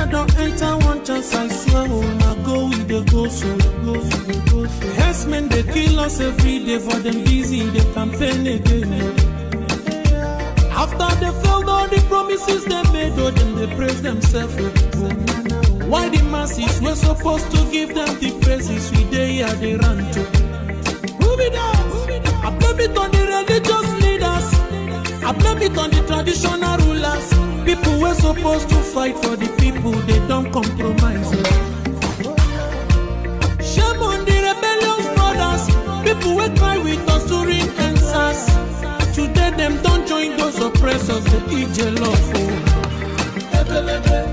I don't enter one chance, I swear, I go with the go so. Yes, men, they kill us every day for them busy, they campaign again. After they failed all the promises they made, oh, then they praise themselves. Why the masses were supposed to give them the praises we they are they run to? Move it up. I blame it on the religious leaders. I blame it on the traditional rulers. People were supposed to fight for the people, they don't compromise. Shame on the rebellious brothers. People will cry with us during answers. Today them don't join those oppressors, they eat your love.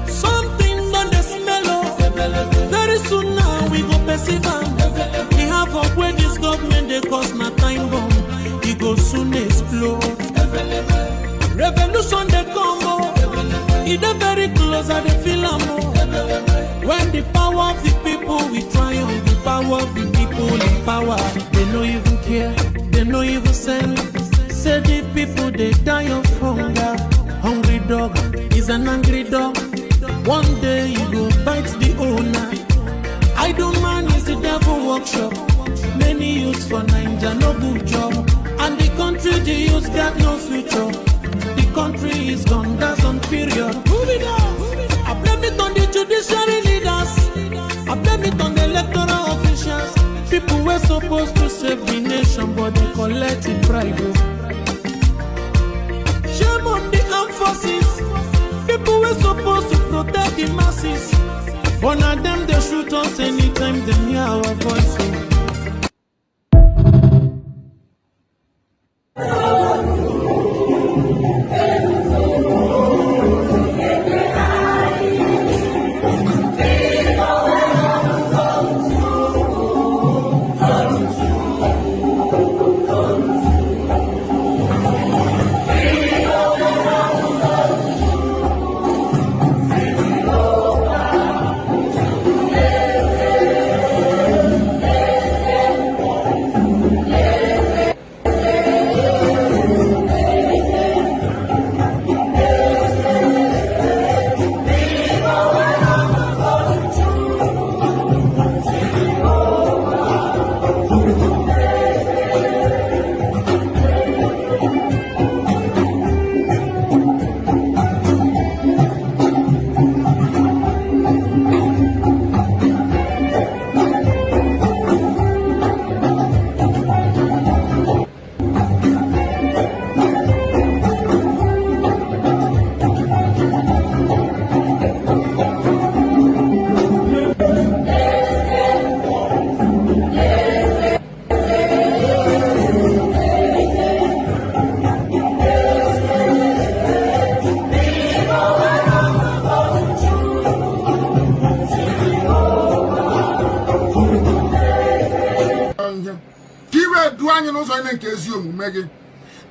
Something on the smell. Very soon now we go perceive. We have up where this government they cause na time bomb. It go soon explode. Revolution they come. It is very close and they feel when the power of the people we triumph, the power of the people in power. They no even care, they no even send. Say the people they die of hunger. Hungry dog is an angry dog. One day you go bite the owner. Idle man is the devil workshop. Many youths for Nigeria no good job. And the country the youths got no future. The country is gone, that's on period. Move it up. I blame it on the judiciary leaders. I blame it on the electoral officials. People were supposed to save the nation, but they collect it bribe. Shame on the armed forces. People were supposed to protect the masses. One of them they shoot us anytime they hear our voice.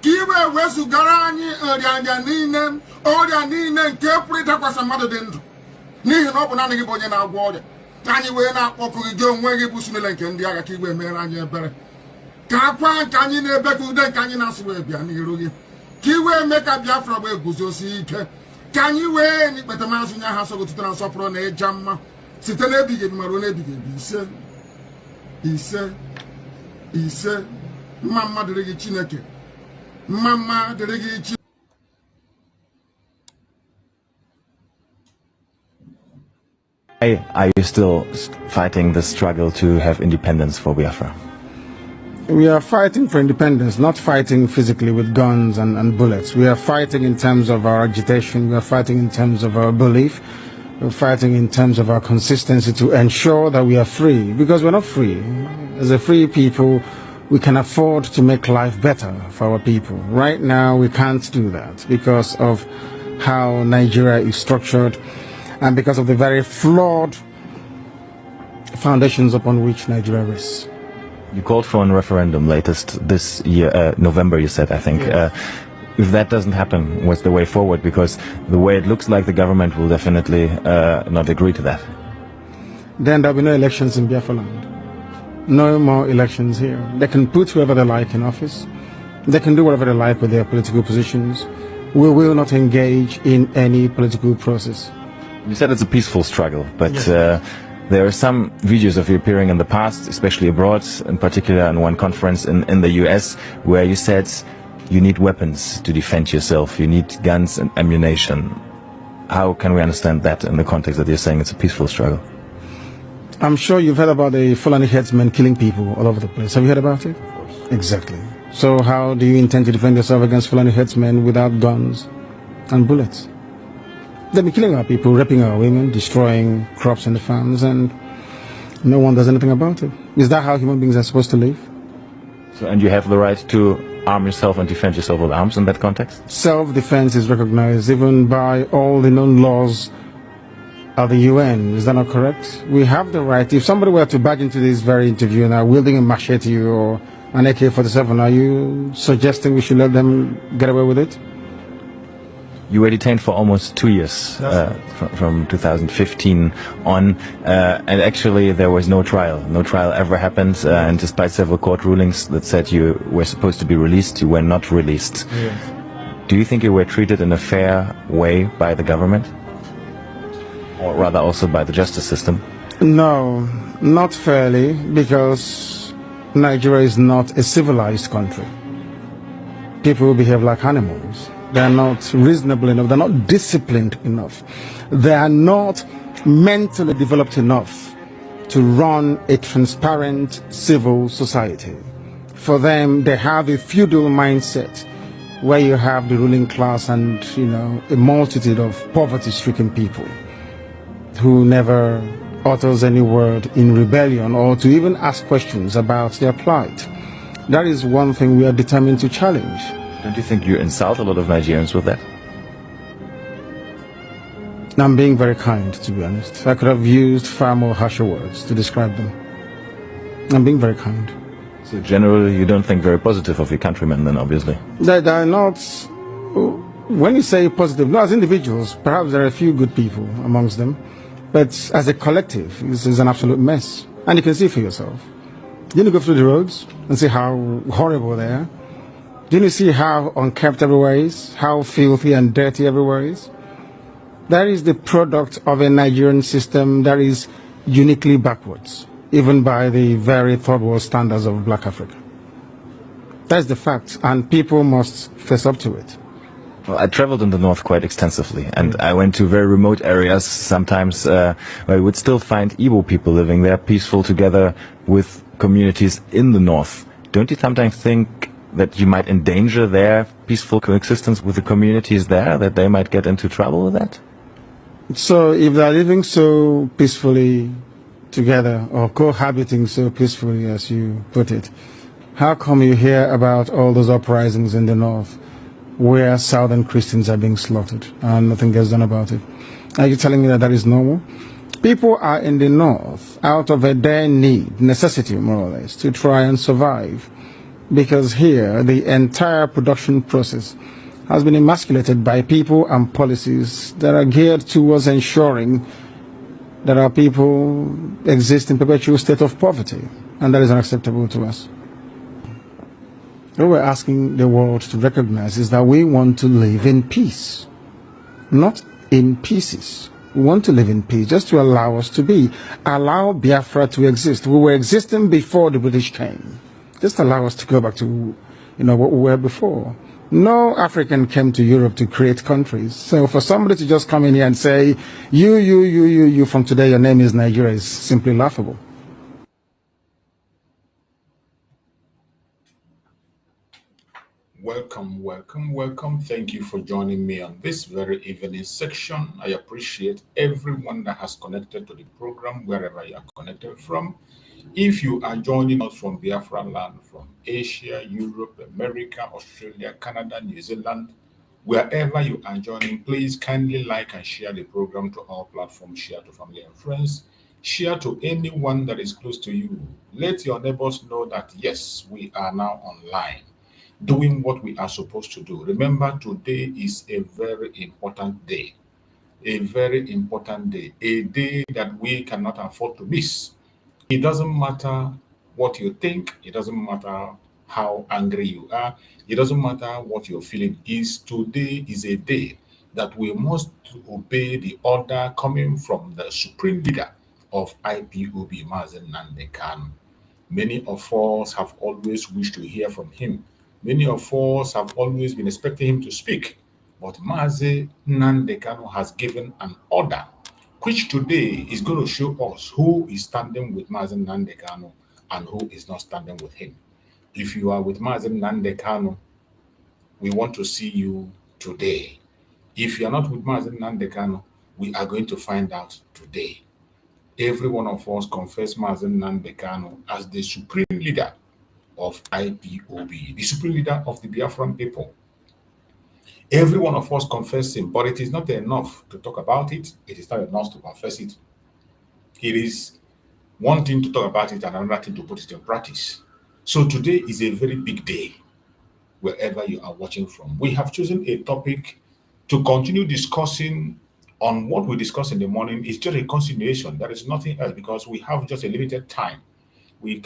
Kiwe wesu garani orianya nine oria nine nke prita kwa samado dendo nihi na ọ bụ naanị gị bụ onye na-agwọ ọrịa anyị wee na-akpọkụ gị onwe gị bụ sunele nke ndị agha ka igwe mere anyị ebere ka akwa nke anyị na-ebe ka ude nke anyị na-asụ wee bịa n'iru gị ka iwe eme ka Biafra wee guzosi ike ka anyị wee n'ikpete mazụ nya ha sogo tutere nsọpụrụ na ịja mma site n'ebighị ebi maruo n'ebighị ebi ise mama dịrị gị Chineke mama dịrị gị Chineke. Are you still fighting the struggle to have independence for Biafra? We are fighting for independence, not fighting physically with guns and bullets. We are fighting in terms of our agitation. We are fighting in terms of our belief. We're fighting in terms of our consistency to ensure that we are free, because we're not free. As a free people, we can afford to make life better for our people. Right now, we can't do that because of how Nigeria is structured and because of the very flawed foundations upon which Nigeria rests. You called for a referendum latest this year, November, you said, I think. Yes. If that doesn't happen, what's the way forward? Because the way it looks like the government will definitely not agree to that. Then there'll be no elections in Biafra land. No more elections here. They can put whoever they like in office. They can do whatever they like with their political positions. We will not engage in any political process. You said it's a peaceful struggle, but there are some videos of you appearing in the past, especially abroad, in particular in one conference in the US, where you said you need weapons to defend yourself, you need guns and ammunition. How can we understand that in the context that you're saying it's a peaceful struggle? I'm sure you've heard about the Fulani headsmen killing people all over the place. Have you heard about it? Of course. Exactly. So how do you intend to defend yourself against Fulani headsmen without guns and bullets? They'll be killing our people, raping our women, destroying crops in the farms, and no one does anything about it. Is that how human beings are supposed to live? So, and you have the right to arm yourself and defend yourself with arms in that context? Self-defense is recognized even by all the known laws of the UN. Is that not correct? We have the right. If somebody were to barge into this very interview now wielding a machete or an AK-47, are you suggesting we should let them get away with it? You were detained for almost 2 years, from 2015 on, and actually there was no trial. No trial ever happened, and despite several court rulings that said you were supposed to be released, you were not released. Yes. Do you think you were treated in a fair way by the government? Or rather also by the justice system? No, not fairly, because Nigeria is not a civilized country. People behave like animals. They are not reasonable enough. They're not disciplined enough. They are not mentally developed enough to run a transparent civil society. For them, they have a feudal mindset where you have the ruling class and, a multitude of poverty-stricken people who never utters any word in rebellion or to even ask questions about their plight. That is one thing we are determined to challenge. Don't you think you insult a lot of Nigerians with that? I'm being very kind, to be honest. I could have used far more harsher words to describe them. I'm being very kind. So generally you don't think very positive of your countrymen then, obviously? They are not... When you say positive, no, as individuals, perhaps there are a few good people amongst them. But as a collective, this is an absolute mess. And you can see for yourself. Didn't you go through the roads and see how horrible they are? Didn't you see how unkempt everywhere is? How filthy and dirty everywhere is? That is the product of a Nigerian system that is uniquely backwards, even by the very third world standards of Black Africa. That's the fact, and people must face up to it. Well, I traveled in the north quite extensively, and I went to very remote areas sometimes where you would still find Igbo people living there, peaceful together with communities in the north. Don't you sometimes think that you might endanger their peaceful coexistence with the communities there, that they might get into trouble with that? So if they're living so peacefully together, or cohabiting so peacefully as you put it, how come you hear about all those uprisings in the north where southern Christians are being slaughtered and nothing gets done about it? Are you telling me that that is normal? People are in the north out of a dire need, necessity more or less, to try and survive. Because here, the entire production process has been emasculated by people and policies that are geared towards ensuring that our people exist in perpetual state of poverty. And that is unacceptable to us. What we're asking the world to recognize is that we want to live in peace, not in pieces. We want to live in peace just to allow us to be. Allow Biafra to exist. We were existing before the British came. Just allow us to go back to, what we were before. No African came to Europe to create countries. So for somebody to just come in here and say, you, from today, your name is Nigeria, is simply laughable. Welcome, welcome, welcome. Thank you for joining me on this very evening section. I appreciate everyone that has connected to the program, wherever you are connected from. If you are joining us from Biafra land, from Asia, Europe, America, Australia, Canada, New Zealand, wherever you are joining, please kindly like and share the program to all platforms, share to family and friends, share to anyone that is close to you. Let your neighbors know that, yes, we are now online, doing what we are supposed to do. Remember, today is a very important day, a very important day, a day that we cannot afford to miss. It doesn't matter what you think. It doesn't matter how angry you are. It doesn't matter what your feeling is. Today is a day that we must obey the order coming from the supreme leader of IPOB, Mazi Nnamdi Kanu. Many of us have always wished to hear from him. Many of us have always been expecting him to speak. But Mazi Nnamdi Kanu has given an order, which today is going to show us who is standing with Mazi Nnamdi Kanu and who is not standing with him. If you are with Mazi Nnamdi Kanu, we want to see you today. If you are not with Mazi Nnamdi Kanu, we are going to find out today. Every one of us confess Mazi Nnamdi Kanu as the supreme leader of IPOB, the supreme leader of the Biafran people. Every one of us confess him, but it is not enough to talk about it. It is not enough to confess it. It is one thing to talk about it and another thing to put it in practice. So today is a very big day, wherever you are watching from. We have chosen a topic to continue discussing on what we discussed in the morning. Is just a continuation. There is nothing else because we have just a limited time. We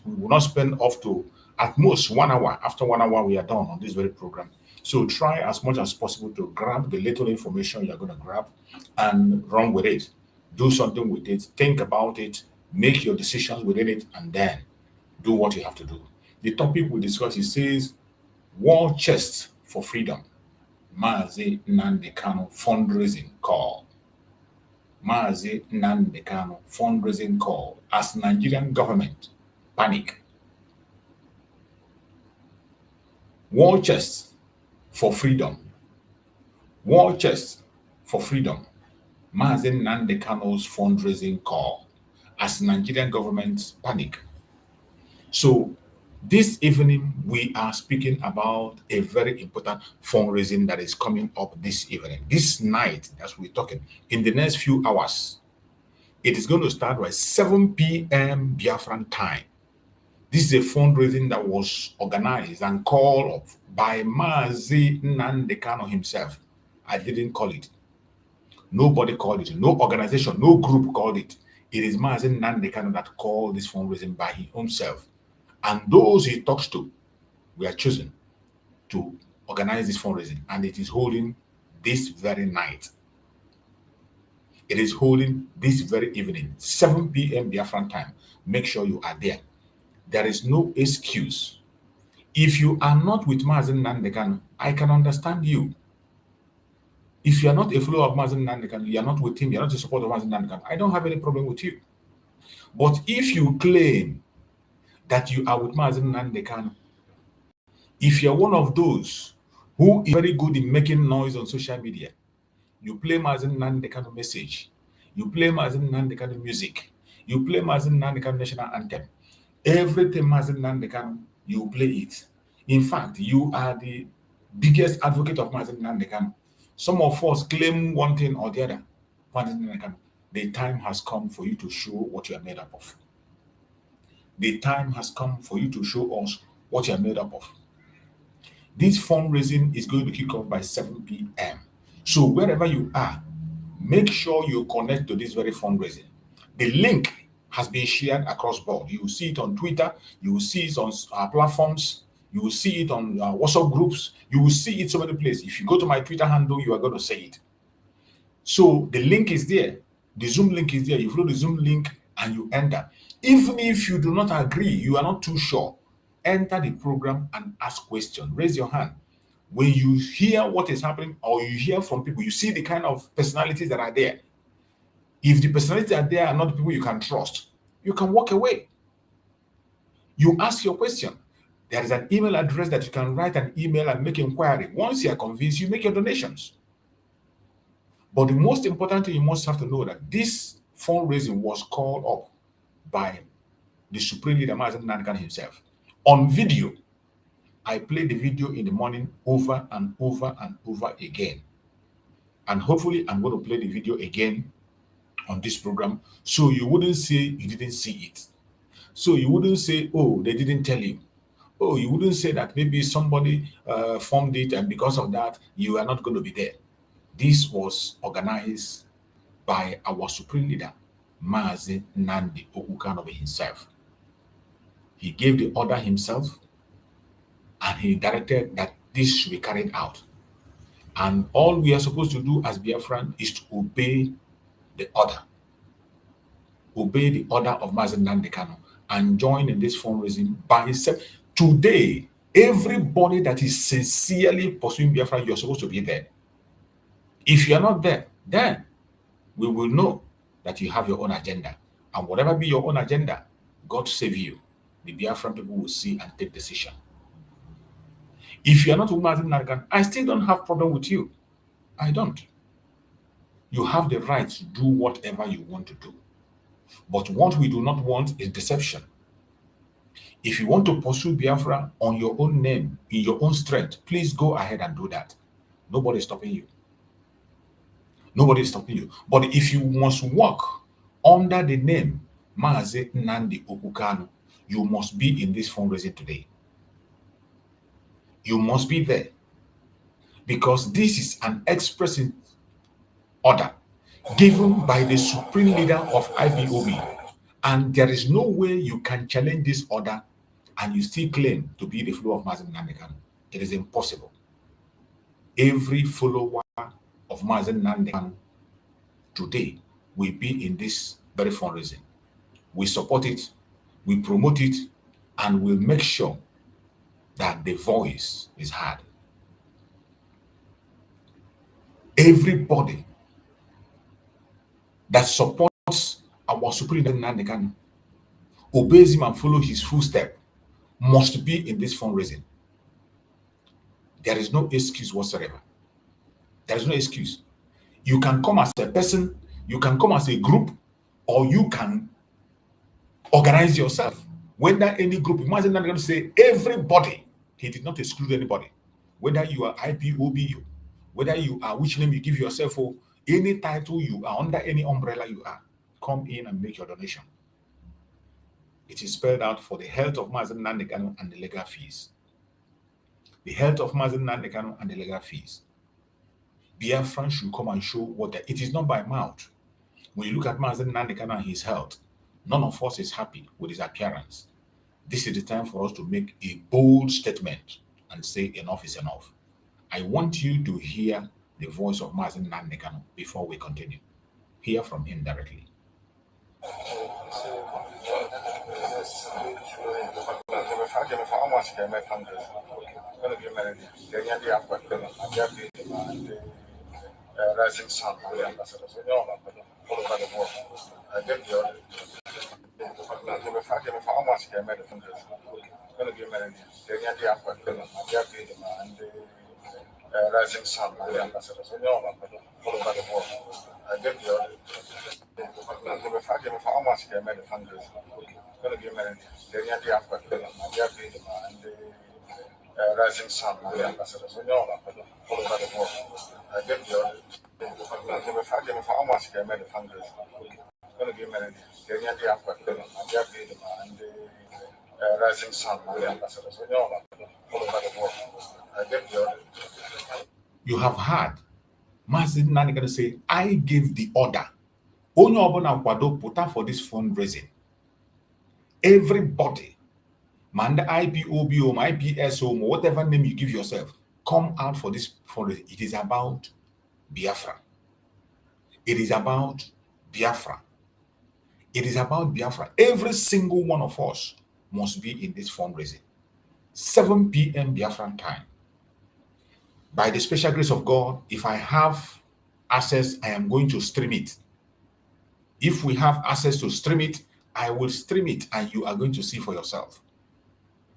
will not spend up to at most 1 hour. After 1 hour, we are done on this very program. So try as much as possible to grab the little information you're going to grab and run with it. Do something with it. Think about it. Make your decisions within it, and then do what you have to do. The topic we discussed, it says, War Chest for Freedom. Mazi Nnamdi Kanu fundraising call. Mazi Nnamdi Kanu fundraising call as Nigerian government panic. War chest for freedom. War chest for freedom. Mazi Nnamdi Kanu's fundraising call as Nigerian government panic. So this evening, we are speaking about a very important fundraising that is coming up this evening. This night, as we're talking, in the next few hours, it is going to start by 7 p.m. Biafran time. This is a fundraising that was organized and called up by Mazi Nnamdi Kanu himself. I didn't call it. Nobody called it. No organization, no group called it. It is Mazi Nnamdi Kanu that called this fundraising by himself. And those he talks to were chosen to organize this fundraising. And it is holding this very night. It is holding this very evening, 7 p.m. Biafran time. Make sure you are there. There is no excuse. If you are not with Mazi Nnamdi Kanu, I can understand you. If you are not a follower of Mazi Nnamdi Kanu, you are not with him, you are not a supporter of Mazi Nnamdi Kanu, I don't have any problem with you. But if you claim that you are with Mazi Nnamdi Kanu, if you're one of those who is very good in making noise on social media, you play Mazi Nnamdi Kanu message, you play Mazi Nnamdi Kanu music, you play Mazi Nnamdi Kanu national anthem, everything Mazi Nnamdi Kanu, you play it. In fact, you are the biggest advocate of Mazi Nnamdi Kanu. Some of us claim one thing or the other. Mazi Nnamdi Kanu, the time has come for you to show what you are made up of. The time has come for you to show us what you are made up of. This fundraising is going to kick off by 7 p.m. So wherever you are, make sure you connect to this very fundraising. The link has been shared across board. You will see it on Twitter. You will see it on our platforms. You will see it on WhatsApp groups. You will see it so many places. If you go to my Twitter handle, you are going to see it. So the link is there. The Zoom link is there. You follow the Zoom link and you enter. Even if you do not agree, you are not too sure, enter the program and ask questions. Raise your hand. When you hear what is happening or you hear from people, you see the kind of personalities that are there. If the personalities are there are not the people you can trust, you can walk away. You ask your question. There is an email address that you can write an email and make inquiry. Once you are convinced, you make your donations. But the most important thing you must have to know that this fundraising was called up by the Supreme Leader Mazi Nnamdi Kanu himself. On video, I played the video in the morning over and over and over again. And hopefully I'm going to play the video again on this program so you wouldn't say you didn't see it. So you wouldn't say, oh, they didn't tell you. Oh, you wouldn't say that maybe somebody formed it and because of that, you are not going to be there. This was organized by our Supreme Leader, Mazi Nnamdi Kanu himself. He gave the order himself and he directed that this should be carried out. And all we are supposed to do as Biafran is to obey the order. Obey the order of Mazi Nnamdi Kanu and join in this fundraising by itself. Today, everybody that is sincerely pursuing Biafra, you're supposed to be there. If you're not there, then we will know that you have your own agenda. And whatever be your own agenda, God save you. The Biafran people will see and take decision. If you're not with Mazi Nnamdi Kanu, I still don't have problem with you. I don't. You have the right to do whatever you want to do. But what we do not want is deception. If you want to pursue Biafra on your own name, in your own strength, please go ahead and do that. Nobody is stopping you. Nobody is stopping you. But if you must walk under the name Mazi Nnamdi Kanu, you must be in this fundraising today. You must be there. Because this is an express order given by the supreme leader of IPOB. And there is no way you can challenge this order and you still claim to be the follower of Mazi Nnamdi Kanu. It is impossible. Every follower of Mazi Nnamdi Kanu today will be in this very fundraising. We support it, we promote it, and we'll make sure that the voice is heard. Everybody that supports our supreme leader Nnamdi Kanu, obeys him and follows his footsteps, must be in this fundraising. There is no excuse whatsoever. There is no excuse. You can come as a person, you can come as a group, or you can organize yourself. Whether any group, imagine I'm going to say everybody. He did not exclude anybody. Whether you are IPOB, whether you are which name you give yourself, or any title you are under, any umbrella you are, come in and make your donation. It is spelled out for the health of Mazi Nnamdi Kanu and the legal fees. The health of Mazi Nnamdi Kanu and the legal fees. Biafran should come and show what it is not by mouth. When you look at Mazi Nnamdi Kanu and his health, none of us is happy with his appearance. This is the time for us to make a bold statement and say enough is enough. I want you to hear the voice of Mazi Nnamdi Kanu before we continue. Hear from him directly. Rising sun, the ambassadors, all over the world. I get the order. How much can I make from this? Going to be married. The rising sun, the ambassadors, all over the world. I get the order. How much can I make from this? Going to be married. The rising sun, the ambassadors, all over the world. I get the order. How much can I make from this? Going to be married. The rising sun, the ambassadors, all over the world. I get the order. You have heard Mazi Nnamdi Kanu say, I gave the order. Onye ọbụla kwado pụta for this fundraising. Everybody, man, the IPOB or IPS or whatever name you give yourself, come out for this fundraising. It is about Biafra. It is about Biafra. It is about Biafra. Every single one of us must be in this fundraising. 7 p.m. Biafran time. By the special grace of God, if I have access, I am going to stream it. If we have access to stream it, I will stream it and you are going to see for yourself.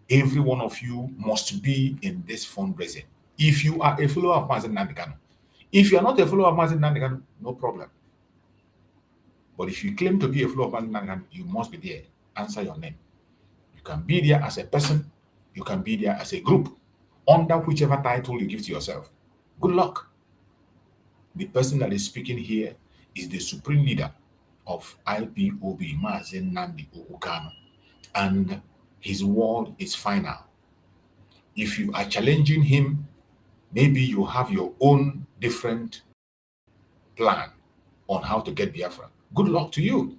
Every one of you must be in this fundraising. If you are a follower of Mazi Nnamdi Kanu. If you are not a follower of Mazi Nnamdi Kanu, no problem. But if you claim to be a follower of Mazi Nnamdi Kanu, you must be there. Answer your name. You can be there as a person. You can be there as a group. Under whichever title you give to yourself. Good luck. The person that is speaking here is the supreme leader of IPOB, Mazi Nnamdi Kanu. And his word is final. If you are challenging him, maybe you have your own different plan on how to get Biafra. Good luck to you.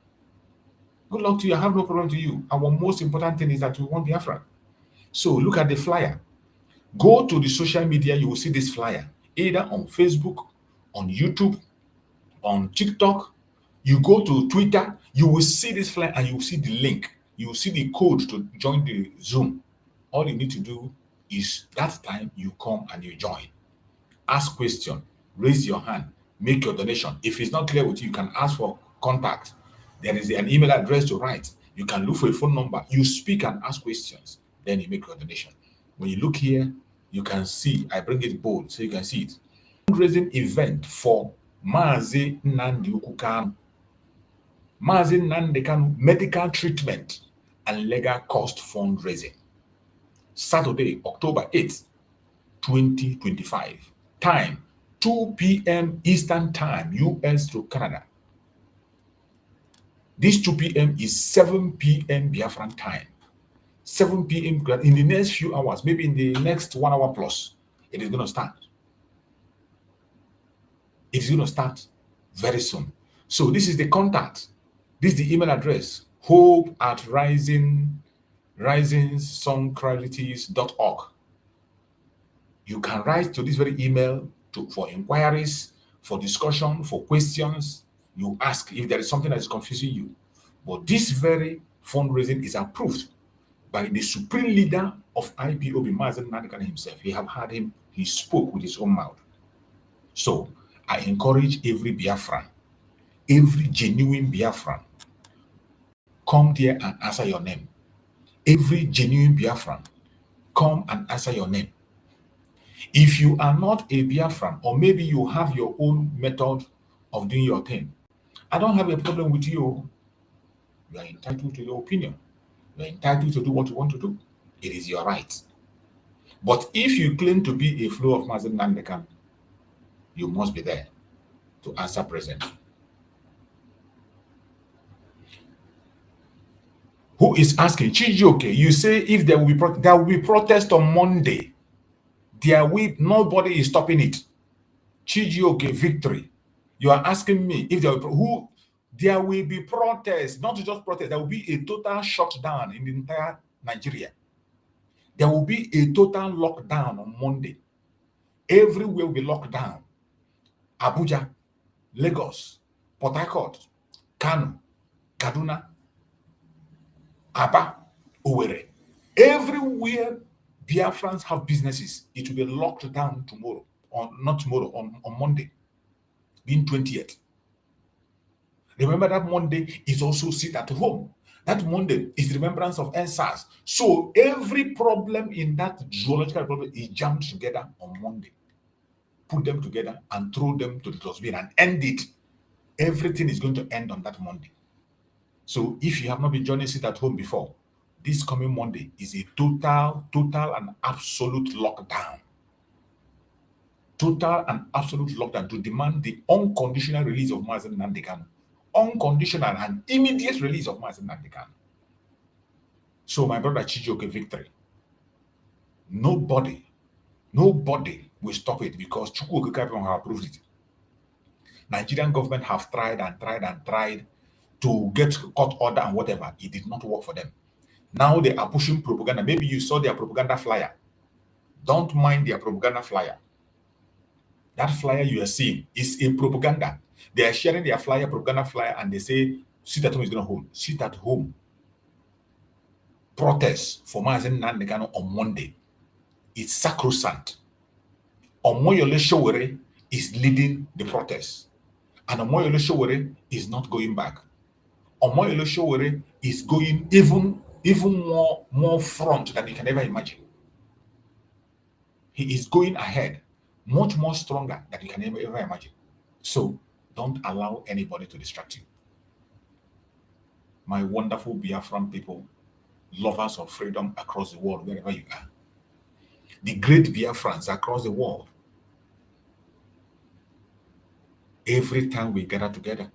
Good luck to you. I have no problem to you. Our most important thing is that we want Biafra. So look at the flyer. Go to the social media, you will see this flyer. either on Facebook, on YouTube, on TikTok. You go to Twitter, you will see this flyer and you will see the link. You will see the code to join the Zoom. All you need to do is that time you come and you join. Ask question, raise your hand, make your donation. If it's not clear with you, you can ask for contact. There is an email address to write. You can look for a phone number. You speak and ask questions. Then you make your donation. When you look here, you can see, I bring it bold so you can see it. Fundraising event for Mazi Nnamdi Kanu. Mazi Nnamdi Kanu medical treatment and legal cost fundraising. Saturday, October 8th, 2025. Time, 2 p.m. Eastern Time, US to Canada. This 2 p.m. is 7 p.m. Biafran time. 7 p.m. in the next few hours, maybe in the next 1 hour plus, it is going to start. It is going to start very soon. So this is the contact. This is the email address, hope@risingsongcharities.org. You can write to this very email for inquiries, for discussion, for questions. You ask if there is something that is confusing you. But this very fundraising is approved by the supreme leader of IPOB, Mazi Nnamdi Kanu himself. We have heard him, he spoke with his own mouth. So I encourage every Biafran, every genuine Biafran, come there and answer your name. Every genuine Biafran, come and answer your name. If you are not a Biafran, or maybe you have your own method of doing your thing, I don't have a problem with you. You are entitled to your opinion. You are entitled to do what you want to do. It is your right. But if you claim to be a flow of Mazi Nnamdi Kanu, you must be there to answer present. Who is asking? Chijioke, you say if there will be protest on Monday. Nobody is stopping it. Chijioke victory. You are asking me if there will be protest, not just protest, there will be a total shutdown in the entire Nigeria. There will be a total lockdown on Monday. Everywhere will be locked down. Abuja, Lagos, Port Harcourt, Kanu, Kaduna, Aba, Owerri. Everywhere Biafrans have businesses, it will be locked down tomorrow, on Monday, being 20th. Remember that Monday is also sit at home. That Monday is remembrance of NSAS. So every problem in that zoological problem is jammed together on Monday. Put them together and throw them to the dustbin and end it. Everything is going to end on that Monday. So if you have not been joining sit at home before, this coming Monday is a total and absolute lockdown. Total and absolute lockdown to demand the unconditional release of Mazi Nnamdi Kanu. Unconditional and immediate release of Mazi Nnamdi Kanu. So my brother Chijioke victory. Nobody will stop it because Chukwu Okike have approved it. Nigerian government have tried to get court order and whatever. It did not work for them. Now they are pushing propaganda. Maybe you saw their propaganda flyer. Don't mind their propaganda flyer. That flyer you are seeing is a propaganda. They are sharing their propaganda flyer, and they say, sit at home is going to hold. Sit at home. Protest for Mazi Nnamdi Kanu on Monday. It's sacrosanct. Omoyole Sowore is leading the protest. And Omoyole Sowore is not going back. Omoyole Sowore is going even more front than you can ever imagine. He is going ahead, much more stronger than you can ever imagine. So don't allow anybody to distract you. My wonderful Biafran people, lovers of freedom across the world, wherever you are. The great Biafrans across the world. Every time we gather together.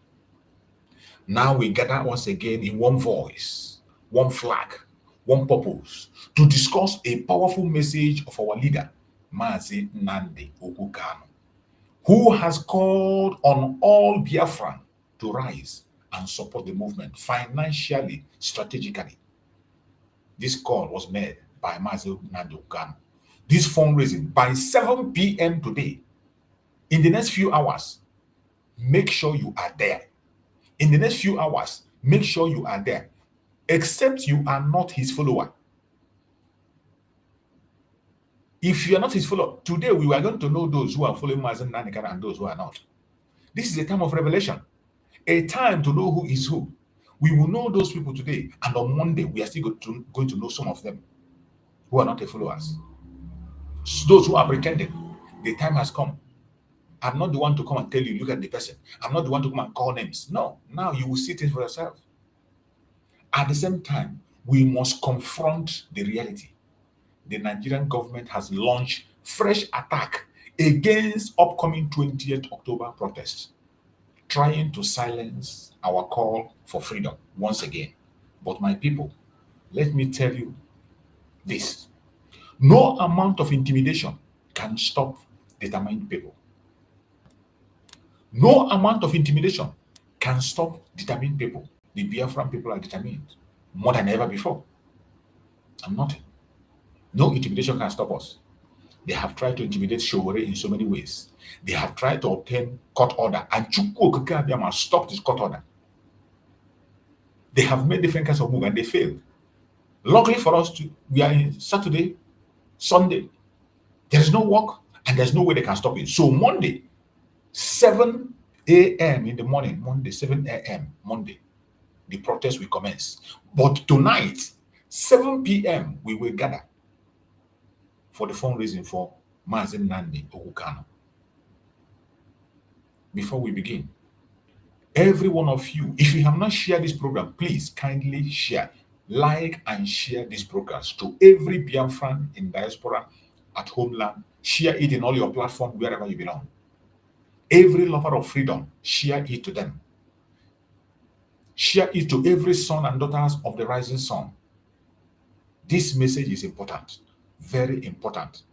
Now we gather once again in one voice, one flag, one purpose, to discuss a powerful message of our leader, Mazi Nnamdi Kanu, who has called on all Biafran to rise and support the movement financially, strategically. This call was made by Mazi Nnamdi Kanu. This fundraising by 7 p.m. today, In the next few hours, make sure you are there. In the next few hours, make sure you are there. Except you are not his follower. If you are not his follower, today we are going to know those who are following Mazi Nnamdi Kanu and those who are not. This is a time of revelation, a time to know who is who. We will know those people today, and on Monday we are still going to know some of them who are not the followers. Those who are pretending, the time has come. I'm not the one to come and tell you, look at the person. I'm not the one to come and call names. No, now you will see things for yourself. At the same time, we must confront the reality. The Nigerian government has launched fresh attack against upcoming 20th October protests, trying to silence our call for freedom once again. But my people, let me tell you this. No amount of intimidation can stop determined people. No amount of intimidation can stop determined people. The Biafran people are determined more than ever before. And nothing. No intimidation can stop us. They have tried to intimidate Showore in so many ways. They have tried to obtain court order, and Chukwu Okike Abịama stopped this court order. They have made different kinds of moves and they failed. Luckily for us, we are in Saturday, Sunday. There is no work and there's no way they can stop it. So Monday, 7 a.m. in the morning, Monday, 7 a.m. Monday, the protest will commence. But tonight, 7 p.m., we will gather for the fundraising for Mazi Nnamdi Kanu. Before we begin, every one of you, if you have not shared this program, please kindly share, like and share this broadcast to every Biafran in diaspora at homeland. Share it in all your platforms wherever you belong. Every lover of freedom, share it to them. Share it to every son and daughters of the rising sun. This message is important, very important.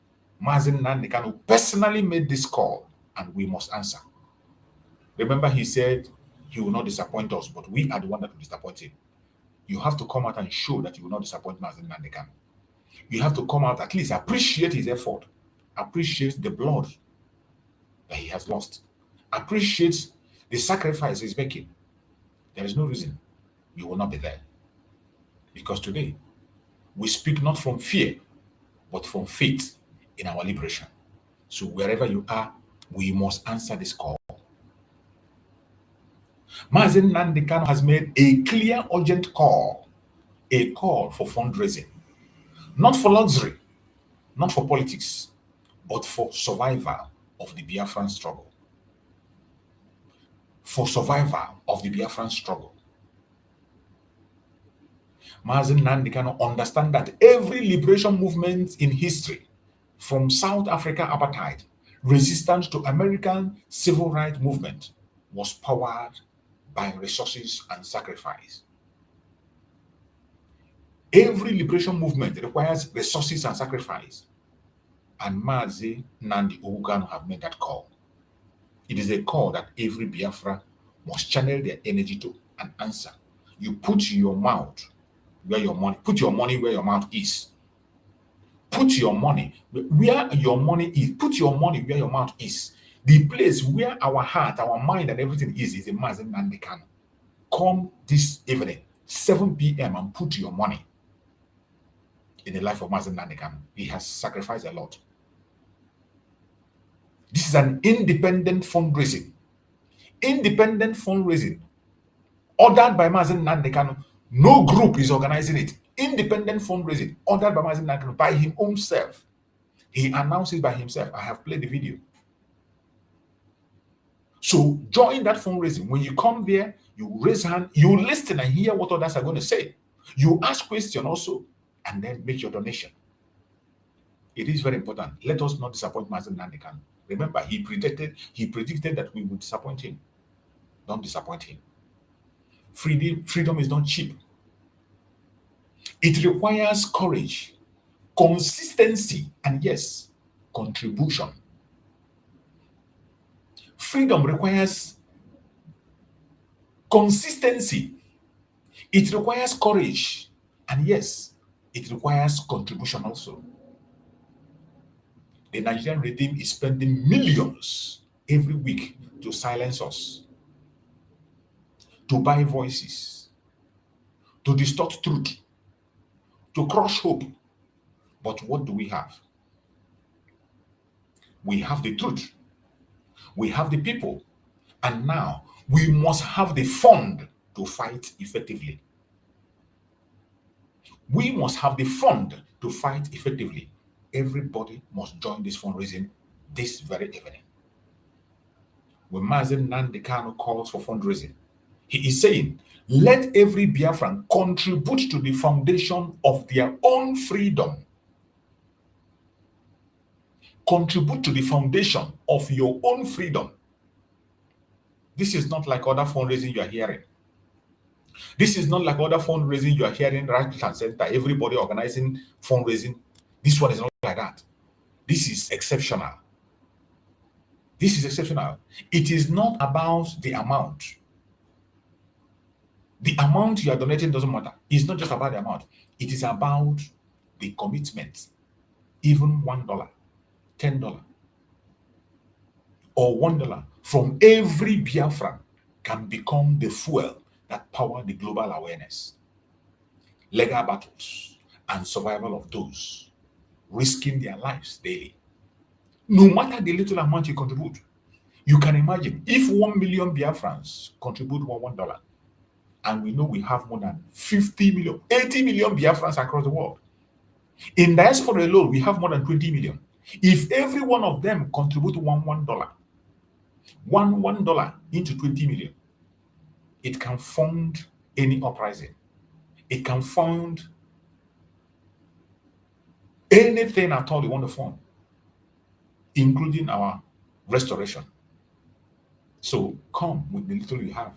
Mazi Nnamdi Kanu personally made this call and we must answer. Remember, he said he will not disappoint us, but we are the one that will disappoint him. You have to come out and show that you will not disappoint Mazi Nnamdi Kanu. You have to come out, at least appreciate his effort, appreciate the blood that he has lost, appreciate the sacrifice he's making. There is no reason you will not be there. Because today, we speak not from fear, but from faith in our liberation. So wherever you are, we must answer this call. Mazi Nnamdi Kanu has made a clear, urgent call, a call for fundraising, not for luxury, not for politics, but for survival of the Biafran struggle. For survival of the Biafran struggle. Mazi Nnamdi Kanu understands that every liberation movement in history, from South Africa apartheid, resistance to American civil rights movement, was powered by resources and sacrifice. Every liberation movement requires resources and sacrifice. And Mazi Nnamdi Kanu have made that call. It is a call that every Biafra must channel their energy to and answer. You put your mouth where your money, put your money where your mouth is. Put your money where your money is. Put your money where your mouth is. The place where our heart, our mind, and everything is in Mazi Nnamdi Kanu. Come this evening, 7 p.m. and put your money in the life of Mazi Nnamdi Kanu. He has sacrificed a lot. This is an independent fundraising. Independent fundraising ordered by Mazi Nnamdi Kanu. No group is organizing it. Independent fundraising ordered by Mazi Nnamdi Kanu by him own self. He announced it by himself. I have played the video. So join that fundraising. When you come there, you raise hand, you listen and hear what others are going to say. You ask questions also, and then make your donation. It is very important. Let us not disappoint Mazi Nnamdi Kanu. Remember, he predicted that we would disappoint him. Don't disappoint him. Freedom is not cheap. It requires courage, consistency, and yes, contribution. Freedom requires consistency. It requires courage. And yes, it requires contribution also. The Nigerian regime is spending millions every week to silence us, to buy voices, to distort truth, to crush hope. But what do we have? We have the truth. We have the people. And now we must have the fund to fight effectively. We must have the fund to fight effectively. Everybody must join this fundraising this very evening. When Mazi Nnamdi Kanu calls for fundraising, he is saying, let every Biafran contribute to the foundation of their own freedom. Contribute to the foundation of your own freedom. This is not like other fundraising you are hearing. This is not like other fundraising you are hearing right and center, everybody organizing fundraising. This one is not like that. This is exceptional. This is exceptional. It is not about the amount. The amount you are donating doesn't matter. It's not just about the amount. It is about the commitment. Even $1, $10, or $1 from every Biafran can become the fuel that power the global awareness, legal battles, and survival of those risking their lives daily. No matter the little amount you contribute, you can imagine if 1 million Biafrans contribute $1, and we know we have more than 50 million, 80 million Biafrans across the world. In diaspora alone, we have more than 20 million. If every one of them contribute $1 into 20 million, it can fund any uprising. It can fund anything at all you want to fund, including our restoration. So come with the little you have.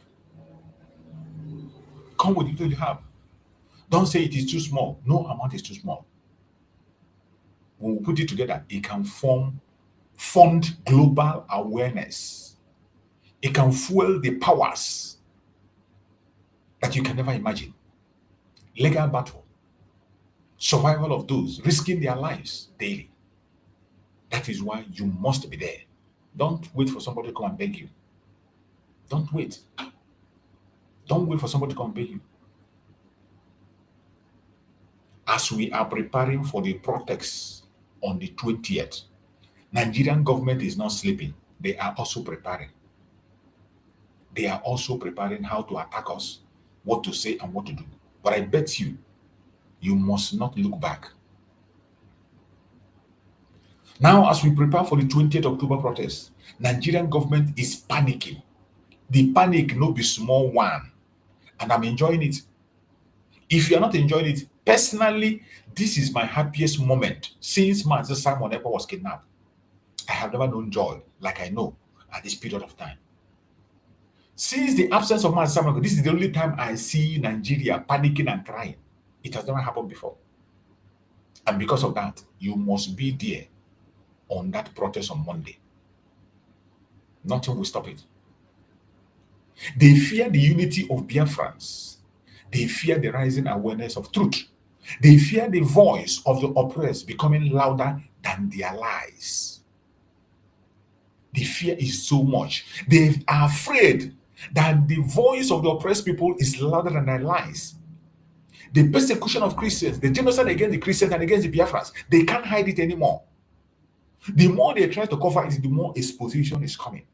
Come with the little you have. Don't say it is too small. No amount is too small. When we put it together, it can fund global awareness. It can fuel the powers that you can never imagine. Legal battle, survival of those risking their lives daily. That is why you must be there. Don't wait for somebody to come and beg you. Don't wait. Don't wait for somebody to come and beg you. As we are preparing for the protests on the 20th, Nigerian government is not sleeping. They are also preparing. They are also preparing how to attack us, what to say and what to do. But I bet you must not look back. Now, as we prepare for the 20th October protest, Nigerian government is panicking. The panic no be small one. And I'm enjoying it. If you're not enjoying it, personally, this is my happiest moment since Mazi Simon Ekpa was kidnapped. I have never known joy like I know at this period of time. Since the absence of Mazi Simon, this is the only time I see Nigeria panicking and crying. It has never happened before. And because of that, you must be there on that protest on Monday. Nothing will stop it. They fear the unity of Biafrans. They fear the rising awareness of truth. They fear the voice of the oppressed becoming louder than their lies. The fear is so much. They are afraid that the voice of the oppressed people is louder than their lies. The persecution of Christians, the genocide against the Christians and against the Biafrans, they can't hide it anymore. The more they try to cover it, the more exposition is coming.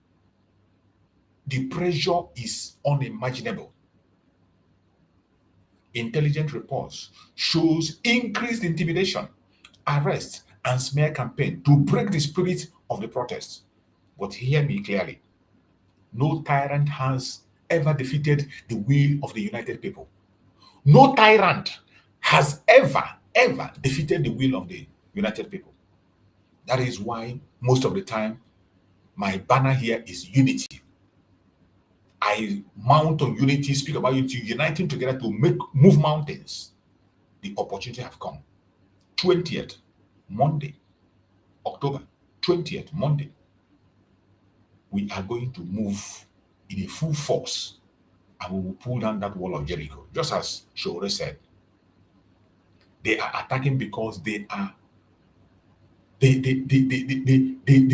The pressure is unimaginable. Intelligence reports shows increased intimidation, arrest, and smear campaign to break the spirit of the protests. But hear me clearly. No tyrant has ever defeated the will of the united people. No tyrant has ever defeated the will of the united people. That is why most of the time my banner here is unity. I mount on unity, speak about unity, uniting together to move mountains. The opportunity have come. 20th, Monday, October 20th, Monday. We are going to move in a full force and we will pull down that wall of Jericho. Just as Shore said, they are attacking because they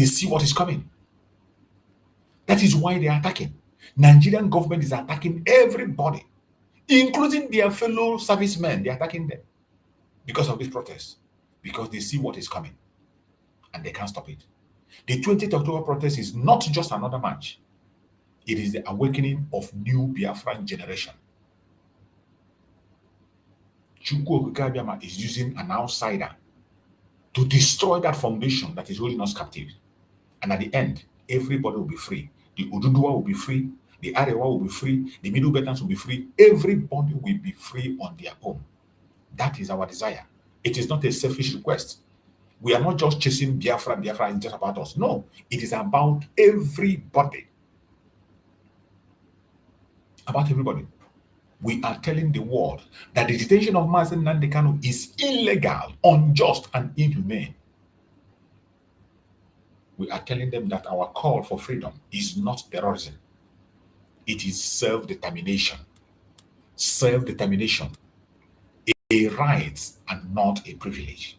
see what is coming. That is why they are attacking. Nigerian government is attacking everybody, including their fellow servicemen. They are attacking them because of this protest, because they see what is coming and they can't stop it. The 20th October protest is not just another march. It is the awakening of new Biafran generation. Chukwu Okike Abiama is using an outsider to destroy that foundation that is holding us captive. And at the end, everybody will be free. The Oduduwa will be free. The Arewa will be free. The Middle Beltans will be free. Everybody will be free on their own. That is our desire. It is not a selfish request. We are not just chasing Biafra. Biafra is just about us. No, it is about everybody. About everybody. We are telling the world that the detention of Mazi Nnamdi Kanu is illegal, unjust, and inhumane. We are telling them that our call for freedom is not terrorism. It is self-determination. Self-determination, a right and not a privilege.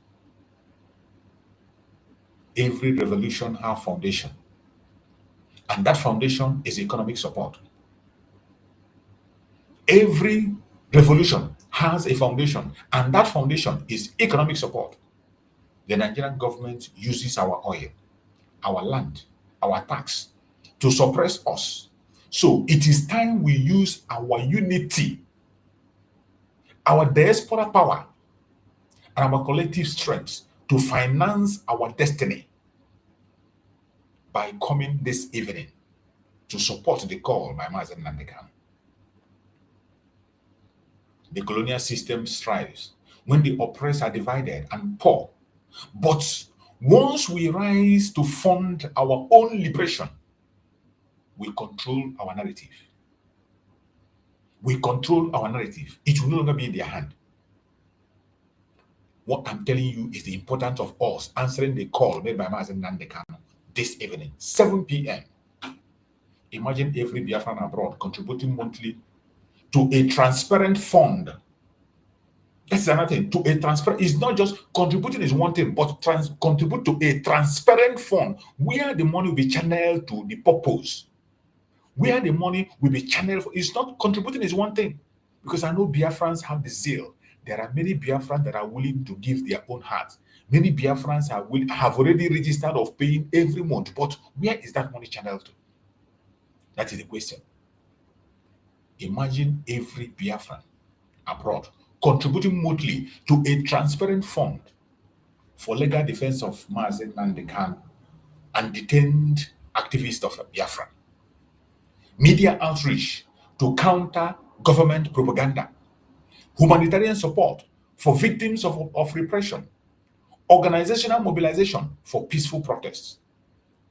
Every revolution has a foundation, and that foundation is economic support. Every revolution has a foundation, and that foundation is economic support. The Nigerian government uses our oil, our land, our tax to suppress us. So it is time we use our unity, our diaspora power, and our collective strength to finance our destiny by coming this evening to support the call by Mazi Nnamdi Kanu. The colonial system strives when the oppressed are divided and poor. But once we rise to fund our own liberation, we control our narrative. We control our narrative. It will no longer be in their hand. What I'm telling you is the importance of us answering the call made by Mazi Nnamdi Kanu this evening, 7 p.m. Imagine every Biafran abroad contributing monthly to a transparent fund. That's another thing. To a transparent, it's not just contributing is one thing, but contribute to a transparent fund where the money will be channeled to the purpose. Where the money will be channeled for. It's not contributing is one thing, because I know Biafrans have the zeal. There are many Biafrans that are willing to give their own hearts. Many Biafrans have already registered of paying every month, but where is that money channeled to? That is the question. Imagine every Biafran abroad contributing monthly to a transparent fund for legal defense of Mazi Nnamdi Kanu and detained activists of Biafra. Media outreach to counter government propaganda. Humanitarian support for victims of repression. Organizational mobilization for peaceful protests.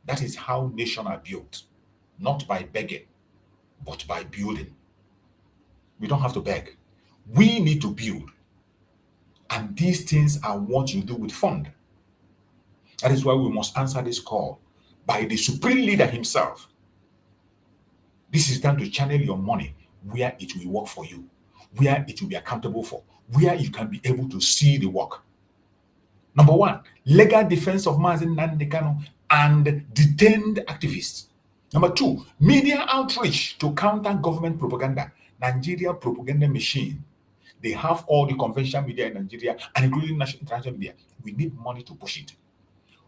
That is how nations are built. Not by begging, but by building. We don't have to beg. We need to build. And these things are what you do with fund. That is why we must answer this call by the supreme leader himself. This is time to channel your money where it will work for you, where it will be accountable for, where you can be able to see the work. Number one, legal defense of Mazi Nnamdi Kanu and detained activists. Number two, media outreach to counter government propaganda. Nigeria propaganda machine. They have all the conventional media in Nigeria and including national international media. We need money to push it.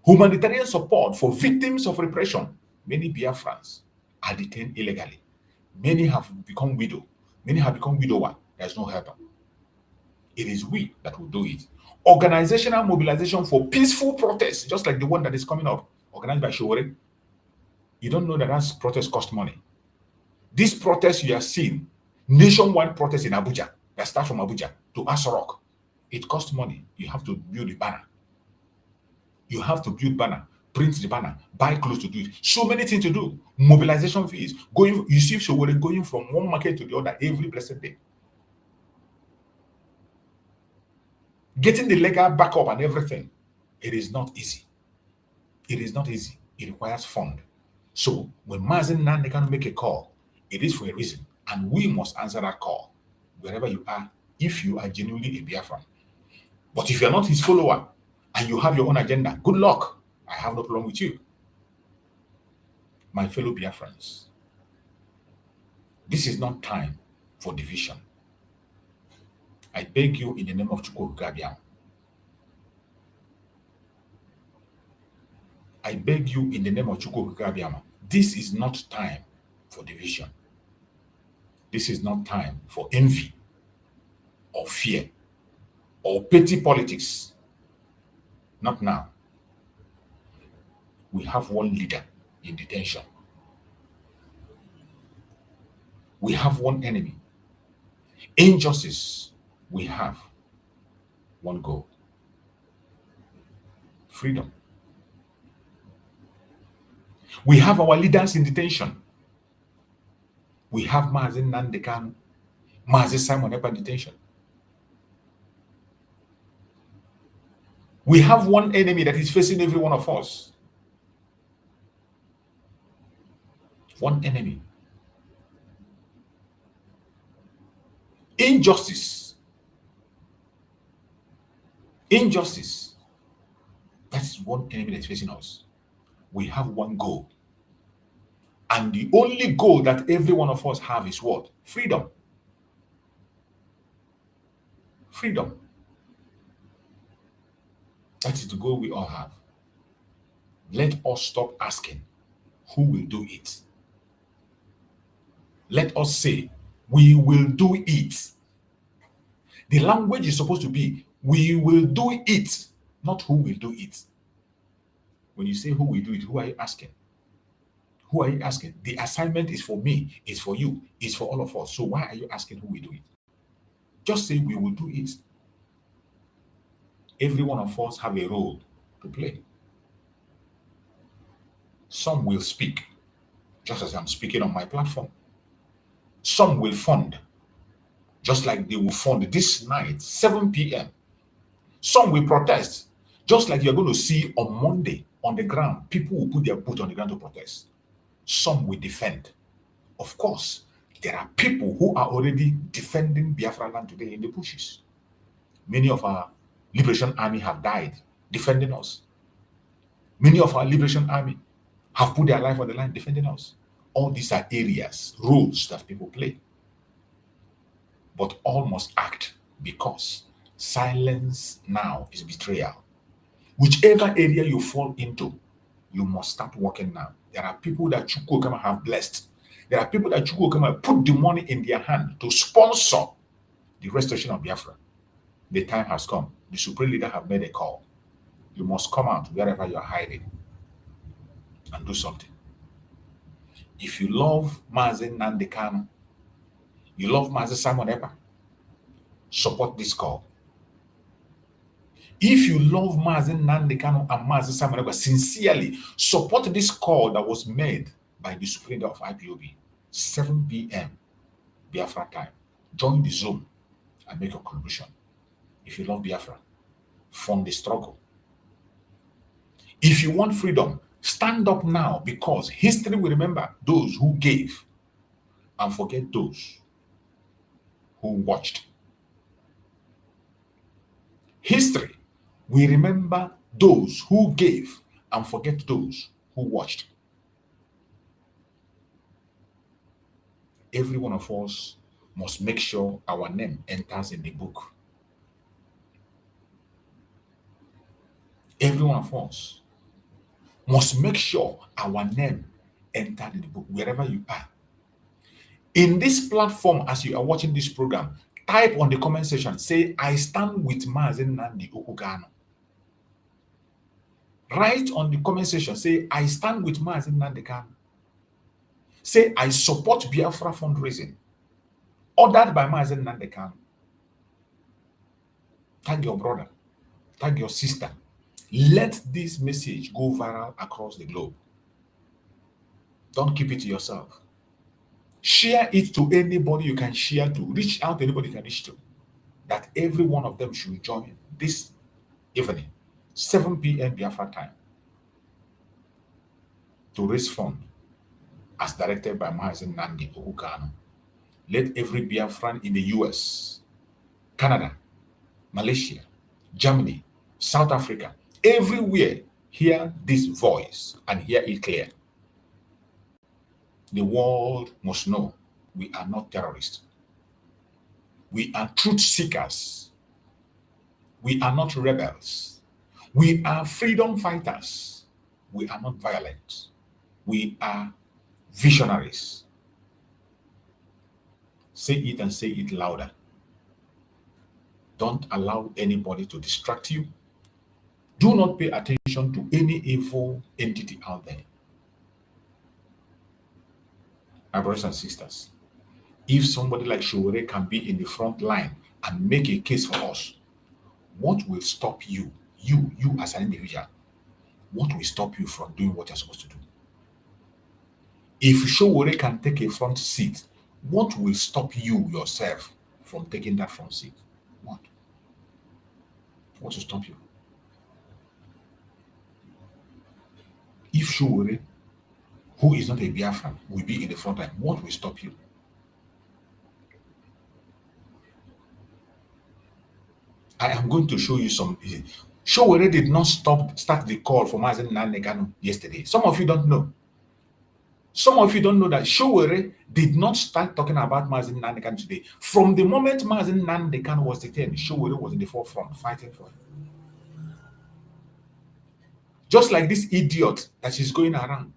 Humanitarian support for victims of repression. Many Biafrans are detained illegally. Many have become widow. Many have become widower. There's no helper. It is we that will do it. Organizational mobilization for peaceful protests, just like the one that is coming up, organized by Showore. You don't know that that protest cost money. This protest you are seeing, nationwide protest in Abuja, that starts from Abuja to Asorok, it costs money. You have to build a banner. You have to build banner, print the banner, buy clothes to do it. So many things to do. Mobilization fees. You see Showore going from one market to the other every blessed day. Getting the legal backup and everything, it is not easy. It is not easy. It requires fund. So when Mazi Nnamdi Kanu make a call, it is for a reason, and we must answer that call wherever you are, if you are genuinely a Biafran. But if you're not his follower and you have your own agenda, good luck. I have no problem with you. my fellow Biafrans, this is not time for division. I beg you in the name of Chukwu. I beg you in the name of Chukwu. This is not time for division. This is not time for envy or fear or petty politics. Not now. We have one leader in detention. We have one enemy. Injustice, we have one goal. Freedom. We have our leaders in detention. We have Mazi Nnamdi Kanu, Mazi Simon Ekpa in detention. We have one enemy that is facing every one of us. One enemy. Injustice. Injustice. That is one enemy that's facing us. We have one goal. And the only goal that every one of us have is what? Freedom. Freedom. That is the goal we all have. Let us stop asking, who will do it? Let us say, we will do it. The language is supposed to be, we will do it, not who will do it. When you say who will do it, who are you asking? Who are you asking? The assignment is for me, it's for you, it's for all of us. So why are you asking who will do it? Just say we will do it. Every one of us have a role to play. Some will speak, just as I'm speaking on my platform. Some will fund, just like they will fund this night, 7 p.m. Some will protest, just like you're going to see on Monday on the ground. People will put their foot on the ground to protest. Some will defend. Of course, there are people who are already defending Biafra land today in the bushes. Many of our Liberation Army have died defending us. Many of our Liberation Army have put their life on the line defending us. All these are areas, roles that people play. But all must act, because silence now is betrayal. Whichever area you fall into, you must start working now. There are people that Chukwu have blessed. There are people that Chukwu put the money in their hand to sponsor the restoration of Biafra. The time has come. The supreme leader have made a call. You must come out wherever you are hiding and do something. If you love Mazi Nnamdi Kanu, you love Mazi Simon Ekpa, support this call. If you love Mazi Nnamdi Kanu and Mazi Simon Ekpa sincerely, support this call that was made by the Supreme Leader of IPOB, 7 p.m. Biafra time. Join the Zoom and make a contribution. If you love Biafra, fund the struggle. If you want freedom, stand up now, because history will remember those who gave and forget those who watched. History will remember those who gave and forget those who watched. Every one of us must make sure our name enters in the book. Every one of us must make sure our name entered in the book, wherever you are. In this platform, as you are watching this program, type on the comment section, say, I stand with Mazi Nnamdi Kanu. Write on the comment section, say, I stand with Mazi Nnamdi Kanu. Say, I support Biafra fundraising, ordered by Mazi Nnamdi Kanu. Tag your brother, tag your sister. Let this message go viral across the globe. Don't keep it to yourself. Share it to anybody you can share to. Reach out to anybody you can reach to. That every one of them should join this evening, 7 p.m. Biafra time, to raise funds as directed by Mazi Nnamdi Kanu. Let every Biafran in the US, Canada, Malaysia, Germany, South Africa, everywhere hear this voice and hear it clear. The world must know we are not terrorists. We are truth seekers. We are not rebels. We are freedom fighters. We are not violent. We are visionaries. Say it and say it louder. Don't allow anybody to distract you. Do not pay attention to any evil entity out there. My brothers and sisters, if somebody like Showore can be in the front line and make a case for us, what will stop you, you as an individual, what will stop you from doing what you're supposed to do? If Showore can take a front seat, what will stop you yourself from taking that front seat? What? What will stop you? If Showore, who is not a Biafran, will be in the front line, what will stop you? I am going to show you some. Showore did not start the call for Mazi Nnamdi Kanu yesterday. Some of you don't know. Some of you don't know that Showore did not start talking about Mazi Nnamdi Kanu today. From the moment Mazi Nnamdi Kanu was detained, Showore was in the forefront fighting for him. Just like this idiot that is going around.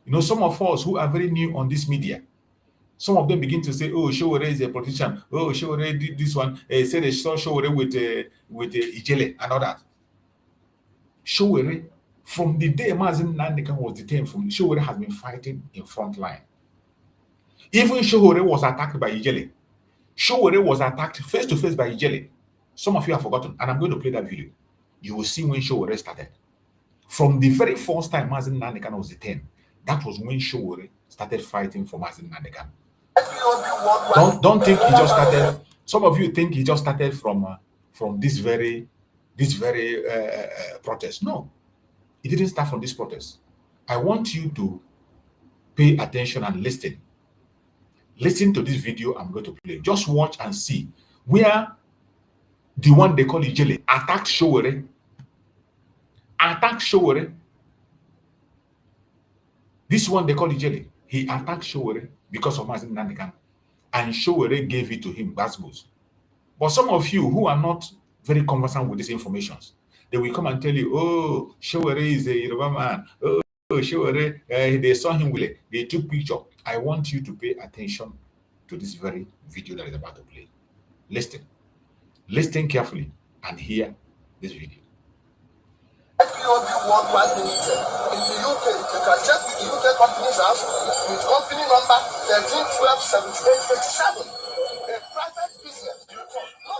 You know, some of us who are very new on this media, some of them begin to say, "Oh, Showore is a politician. Oh, Showore did this one. Say they saw Showore with Ijele and all that." Showore, from the day Mazi Nnamdi Kanu was detained, Showore has been fighting in front line. Even Showore was attacked by Ijele. Showore was attacked face to face by Ijele. Some of you have forgotten, and I'm going to play that video. You will see when Showore started. From the very first time Mazi Nnamdi Kanu was detained, that was when Showore started fighting for Mazi Nnamdi Kanu. Don't think he just started. Some of you think he just started from this very protest. No, it didn't start from this protest. I want you to pay attention and listen. Listen to this video I'm going to play. Just watch and see where the one they call Ijele attacked Showore. Attacked Showore. This one they call Ijele. He attacked Showore because of Mazi Nnamdi Kanu. And Showore gave it to him, Basbos. But some of you who are not very conversant with these informations, they will come and tell you, "Oh, Showore is a Yoruba man. Oh, Showore, they saw him with it. They took picture." I want you to pay attention to this very video that is about to play. Listen. Listen carefully and hear this video. IPOB Worldwide Limited in the UK. You can check the UK company's house with company number 13127827. A private business. No.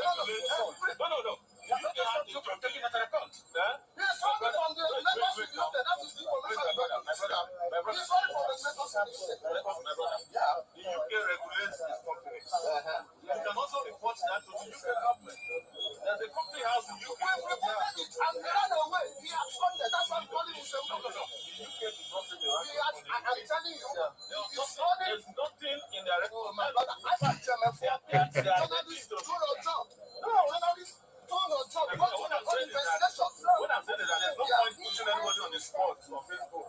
You can also report that to the UK government. There's a company house in UK. And they ran away. He absconded. That's why I'm calling him. I'm telling you, there's nothing in their record. My brother, I said, journalists do your job. No, journalists do your job. What I'm saying is that there's no point pushing anybody on the spot on Facebook.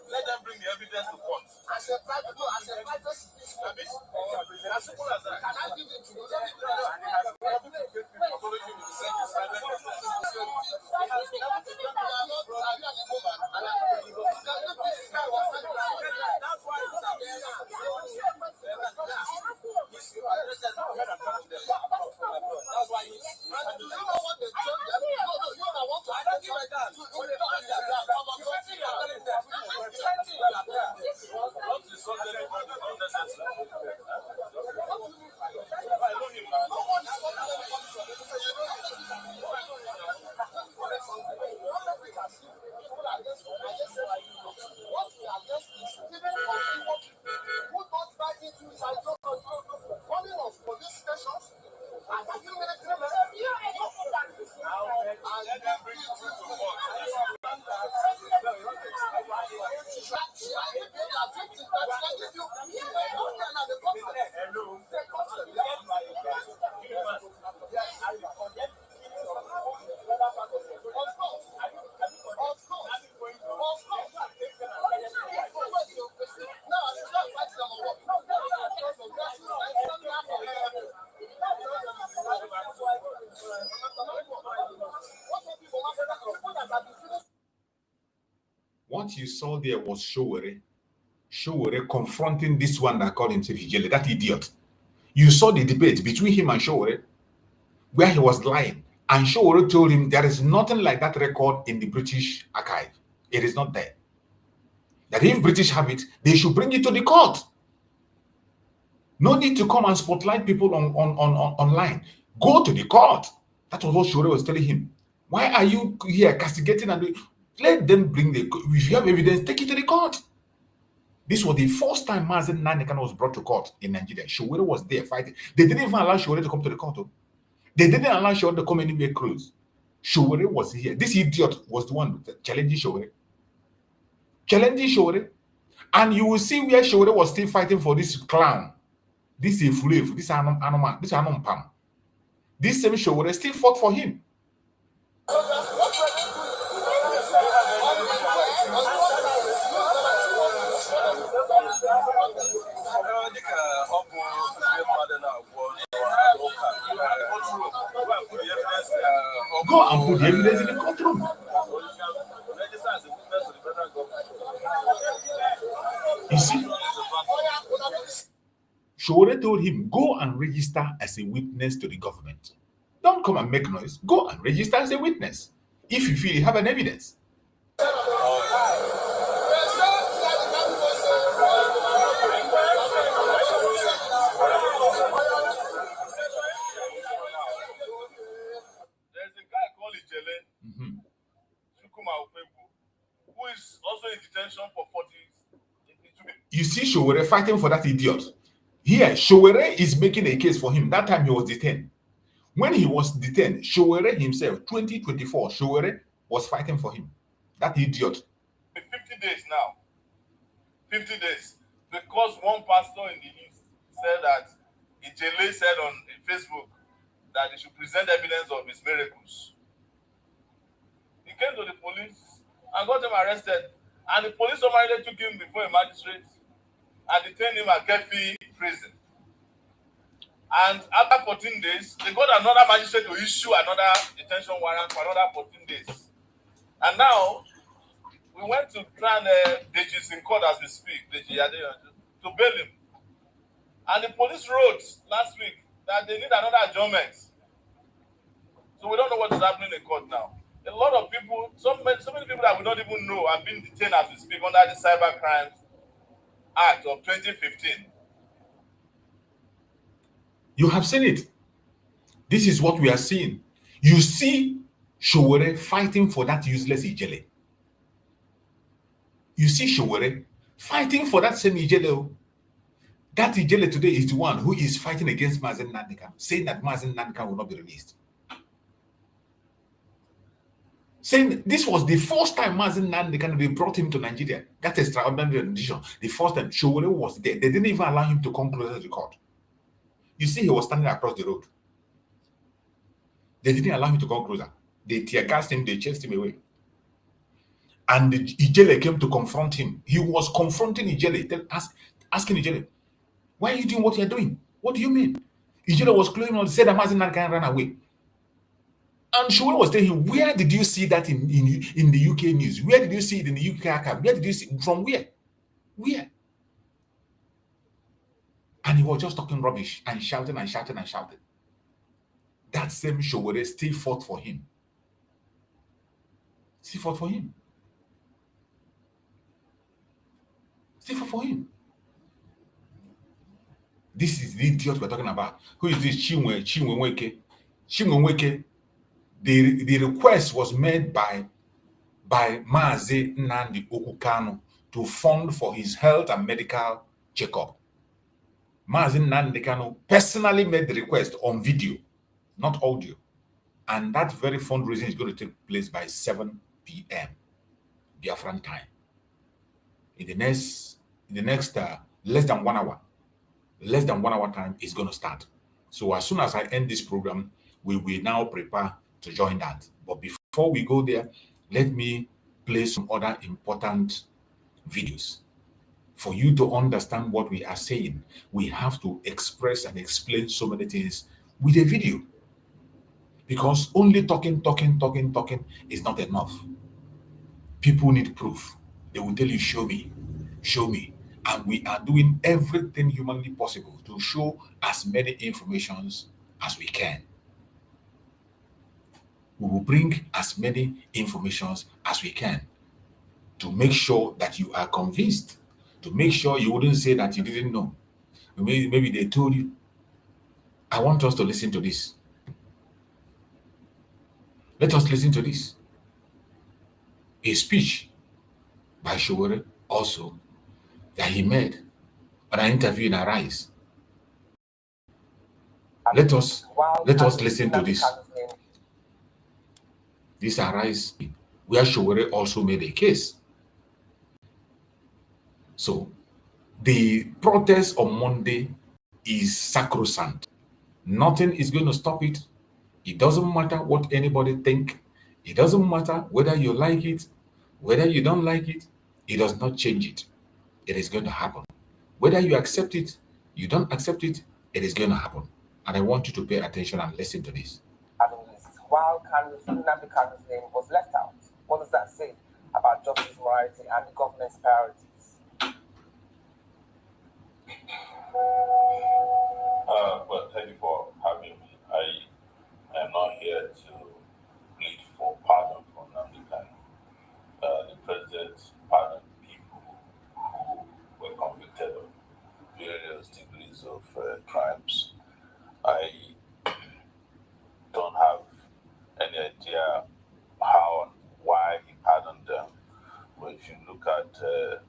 Let them bring the evidence to court. As a private business. As simple as that. Can I give it to you? what you saw there was Showore confronting this one that called himself Ijele, that idiot. You saw the debate between him and Showore, where he was lying. And Showore told him there is nothing like that record in the British archive. It is not there. That if British have it, they should bring it to the court. No need to come and spotlight people online. Go to the court. That was what Showore was telling him. Why are you here castigating and let them bring the, if you have evidence, take it to the court. This was the first time Mazi Nnamdi Kanu was brought to court in Nigeria. Showore was there fighting. They didn't even allow Showore to come to the court. They didn't allow Showore to come anywhere close. Showore was here. This idiot was the one challenging Showore. And you will see where Showore was still fighting for this clown. This is Fulefu, this Anoman, this Anompam. This same Showore still fought for him. Go and put the evidence in the courtroom. You see, Showore told him, go and register as a witness to the government. Don't come and make noise. Go and register as a witness if you feel you have an evidence. Who is also in detention for 40 years. You see Showore fighting for that idiot. Here, Showore is making a case for him. That time he was detained. When he was detained, Showore himself, 2024, Showore was fighting for him. That idiot. 50 days now. 50 days. Because one pastor in the East said that Ijele said on Facebook that he should present evidence of his miracles. He came to the police and got him arrested. And the police summarily took him before a magistrate and detained him at Kefi prison. And after 14 days, they got another magistrate to issue another detention warrant for another 14 days. And now, we went to try and Deji's in court as we speak, Deji to bail him. And the police wrote last week that they need another adjournment. So we don't know what is happening in court now. A lot of people, so many people that we don't even know have been detained as we speak under the Cyber Crimes Act of 2015. You have seen it. This is what we are seeing. You see Showore fighting for that useless Ijele. You see Showore fighting for that same Ijele. That Ijele today is the one who is fighting against Mazi Nnamdi Kanu, saying that Mazi Nnamdi Kanu will not be released. Saying this was the first time Mazi Nnamdi Kanu, they brought him to Nigeria. That extraordinary rendition. The first time Showore was there. They didn't even allow him to come closer to the court. You see, he was standing across the road. They didn't allow him to come closer. They tear gassed him, they chased him away. And the Ijele came to confront him. He was confronting Ijele, asking Ijele, why are you doing what you're doing? What do you mean? Ijele was claiming on, said that Mazi Nnamdi Kanu ran away. And Showore was telling him, where did you see that in the UK news? Where did you see it in the UK archive? Where did you see it? From where? Where? And he was just talking rubbish and shouting and shouting and shouting. That same Showore still fought for him. Still fought for him. Still fought for him. This is the idiot we're talking about. Who is this Chinwenweke? Chinwenweke, the request was made by Mazi Nnamdi Kanu to fund for his health and medical checkup. Mazi Nnamdi Kanu personally made the request on video, not audio. And that very fundraising is going to take place by 7 p.m. Biafran time. In the next less than 1 hour. Less than 1 hour time is going to start. So as soon as I end this program, we will now prepare to join that. But before we go there, let me play some other important videos. For you to understand what we are saying, we have to express and explain so many things with a video. Because only talking is not enough. People need proof. They will tell you, show me, show me. And we are doing everything humanly possible to show as many informations as we can. We will bring as many informations as we can to make sure that you are convinced, to make sure you wouldn't say that you didn't know. Maybe they told you. I want us to listen to this. Let us listen to this. A speech by Showore also that he made on an interview in Arise. Let us listen to this. This Arise where Showore also made a case. So the protest on Monday is sacrosanct. Nothing is going to stop it. It doesn't matter what anybody think. It doesn't matter whether you like it, whether you don't like it. It does not change it. It is going to happen. Whether you accept it, you don't accept it, it is going to happen. And I want you to pay attention and listen to this. While Kanu'S name was left out, what does that say about justice, morality, and the government's priorities? Well, thank you for having me. I am not here to plead for pardon for Nnamdi Kanu. The president pardoned people who were convicted of various degrees of crimes. I don't have any idea how and why he pardoned them, but if you look at the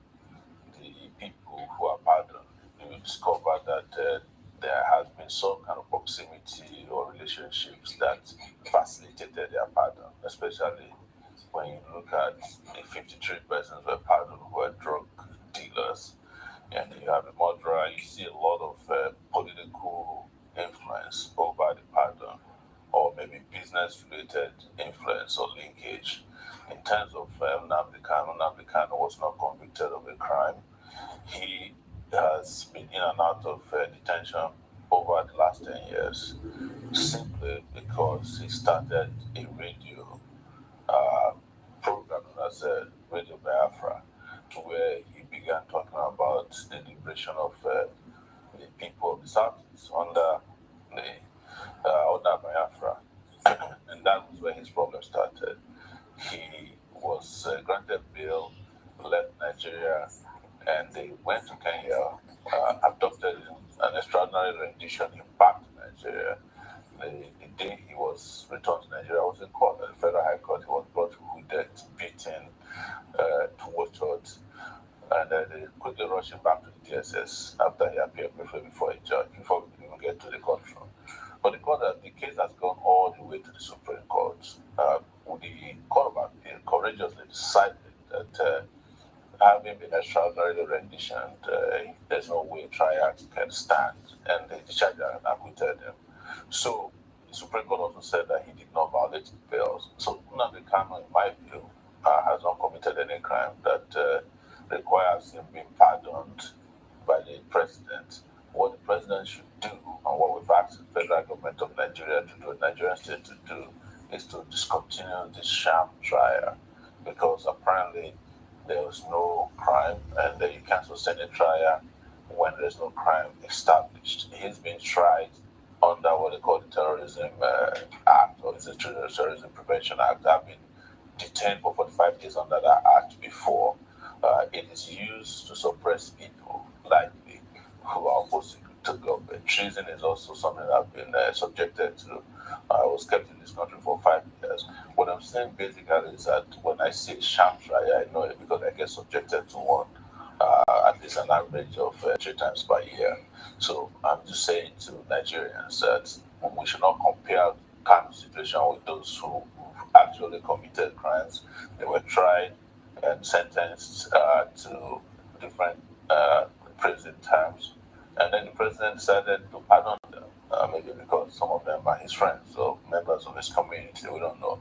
people who are pardoned, you will discover that there has been some kind of proximity or relationships that facilitated their pardon, especially when you look at the 53 persons who were pardoned who were drug dealers, and you have a murderer. You see a lot of political influence over the pardon, or maybe business-related influence or linkage. In terms of Nnamdi Kanu was not convicted of a crime. He has been in and out of detention over the last 10 years, simply because he started a radio program as a Radio Biafra, where he began talking about the liberation of the people of the Southeast under Biafra. And that was where his problem started. He was granted bail, left Nigeria, and they went to Kenya, adopted an extraordinary rendition back to Nigeria. The day he was returned to Nigeria, I was in court at the Federal High Court. He was brought hooded, beaten, tortured, and then they quickly rushed him back to the DSS after he appeared before a judge, before we could even get to the courtroom. But the case has gone all the way to the Supreme Court. The Court of Appeal courageously decided that having been extraordinary rendition, there's no way trial can stand, and they discharged and acquitted him. So the Supreme Court also said that he did not violate bail. So Nnamdi Kanu, in my view, has not committed any crime that requires him being pardoned by the president. What the president should do, and what we've asked the federal government of Nigeria to do, the Nigerian state to do, is to discontinue this sham trial, because apparently there was no crime, and you can't sustain a trial when there's no crime established. He's been tried under what they call the Terrorism Act, or is it Terrorism Prevention Act. I've been detained for 45 days under that act before. It is used to suppress people like me who are opposed to government. Treason is also something I've been subjected to. I was kept in this country for 5 years. What I'm saying basically is that when I say sham trial, I know it because I get subjected to one at least an average of 3 times per year. So I'm just saying to Nigerians that we should not compare Kanu's situation with those who actually committed crimes. They were tried and sentenced to different prison terms, and then the president decided to pardon them, maybe because some of them are his friends or members of his community, we don't know,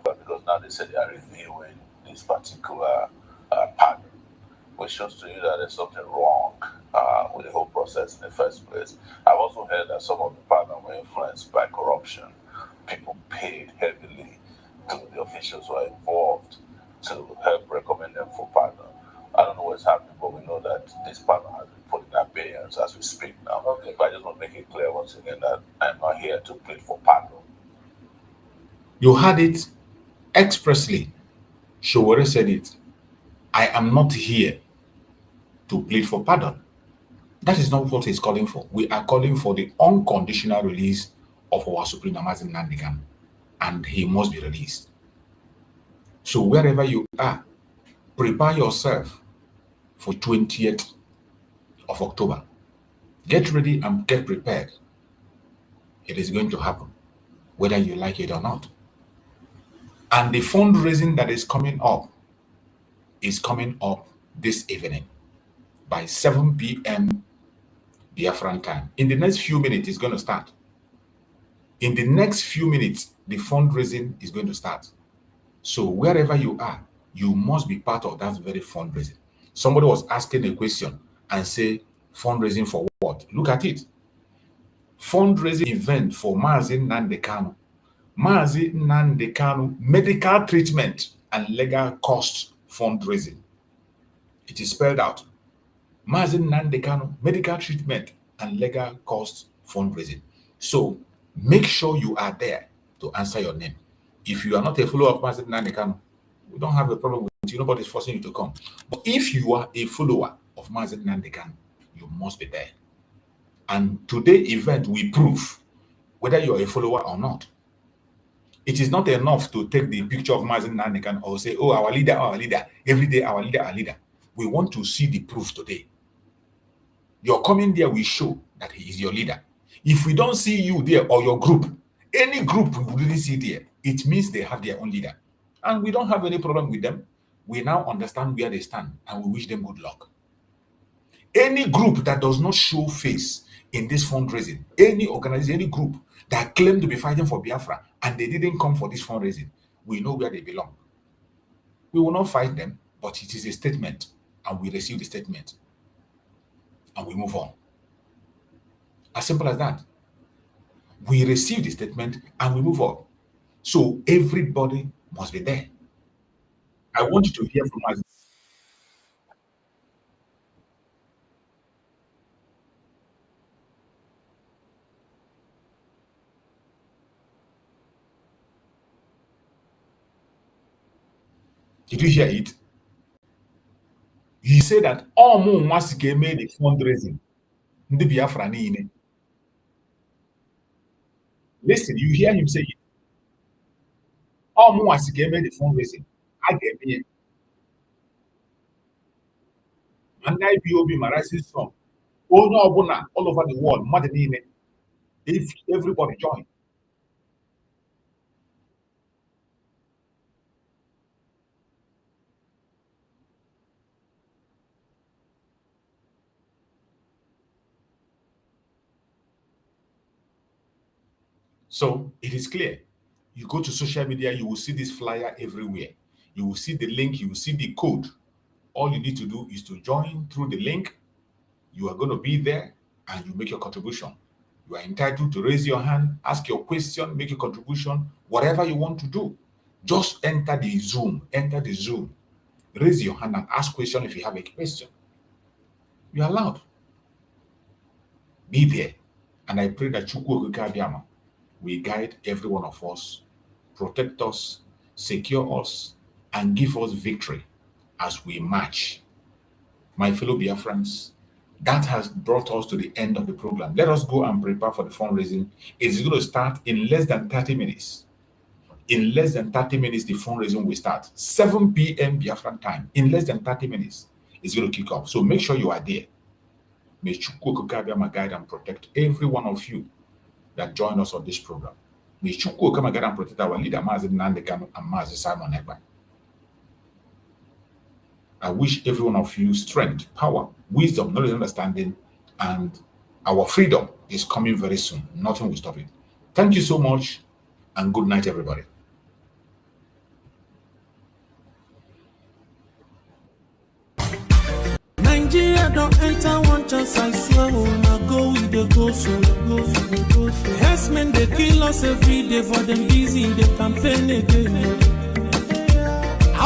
but because now they say they are reviewing this particular pardon, which shows to you that there's something wrong with the whole process in the first place. I've also heard that some of the pardon were influenced by corruption. People paid heavily to the officials who are involved to help recommend them for pardon. what's happening, but we know that this panel has been put in abeyance as we speak now. Okay. But I just want to make it clear once again that I'm not here to plead for pardon. You had it expressly. Showore said it. I am not here to plead for pardon. That is not what he's calling for. We are calling for the unconditional release of our Supreme Mazi Nnamdi Kanu, and he must be released. So wherever you are, prepare yourself for 20th of October. Get ready and get prepared. It is going to happen, whether you like it or not. And the fundraising that is coming up this evening by 7 p.m. Biafran time. In the next few minutes, it's going to start. In the next few minutes, the fundraising is going to start. So wherever you are, you must be part of that very fundraising. Somebody was asking a question and say, fundraising for what? Look at it. Fundraising event for Mazi Nnamdi Kanu. Mazi Nnamdi Kanu medical treatment and legal cost fundraising. It is spelled out. Mazi Nnamdi Kanu medical treatment and legal cost fundraising. So make sure you are there to answer your name. If you are not a follower of Mazi Nnamdi Kanu, we don't have a problem with you. Nobody's forcing you to come. But if you are a follower of Mazi Nnamdi Kanu, you must be there. And today's event will prove whether you are a follower or not. It is not enough to take the picture of Mazi Nnamdi Kanu or say, oh, our leader, every day our leader, our leader. We want to see the proof today. Your coming there will show that he is your leader. If we don't see you there or your group, any group we really see there, it means they have their own leader. And we don't have any problem with them. We now understand where they stand and we wish them good luck. Any group that does not show face in this fundraising, any organization, any group that claim to be fighting for Biafra and they didn't come for this fundraising, we know where they belong. We will not fight them, but it is a statement and we receive the statement and we move on. As simple as that. We receive the statement and we move on. So everybody must be there. I want you to hear from us. Did you hear it? He said that all more must made the fundraising. The Biafra niile. Listen, you hear him say it. All more must made the fundraising. I get me. And IPOB Marasi's song. All over the world, mother niile. If everybody join. So it is clear. You go to social media, you will see this flyer everywhere. You will see the link, you will see the code. All you need to do is to join through the link. You are going to be there and you make your contribution. You are entitled to raise your hand, ask your question, make your contribution, whatever you want to do. Just enter the Zoom, raise your hand and ask question if you have a question. You are allowed. Be there. And I pray that Chukwu Okike will guide every one of us, protect us, secure us, and give us victory as we march. My fellow Biafrans, that has brought us to the end of the program. Let us go and prepare for the fundraising. It's going to start in less than 30 minutes. In less than 30 minutes, the fundraising will start. 7 p.m. Biafran time. In less than 30 minutes, it's going to kick off. So make sure you are there. May Chukwu Okike guide and protect every one of you that join us on this program. May Chukwu Okike guide and protect our leader, Mazi Nnamdi Kanu and Mazi Simon Ekpa. I wish every one of you strength, power, wisdom, knowledge, understanding, and our freedom is coming very soon. Nothing will stop it. Thank you so much, and good night, everybody. Nigeria don't enter one chance, I swear, now go with the go so. Yes, men, they kill us every day, but them busy, they campaign again.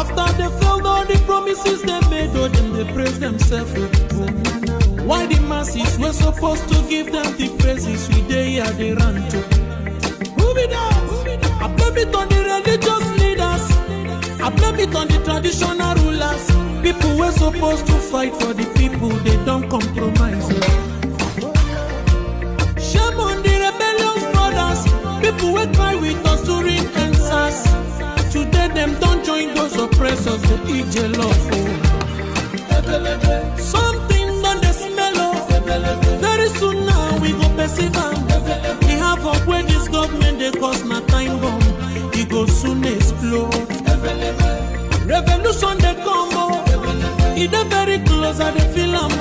After they failed all the promises they made, oh, them they praise themselves. Why the masses were supposed to give them the praises we they are they run to? Move it down. I blame it on the religious leaders. I blame it on the traditional rulers. People were supposed to fight for the people, they don't compromise. Shame on the rebellious brothers. People will cry with us during answers. Today them don't join those oppressors, they eat jollof. Something done the smell of. Very soon now we go perceive them. We have up where this government they cause my time bomb. It go soon explode. Revolution they come. It is very close at the film.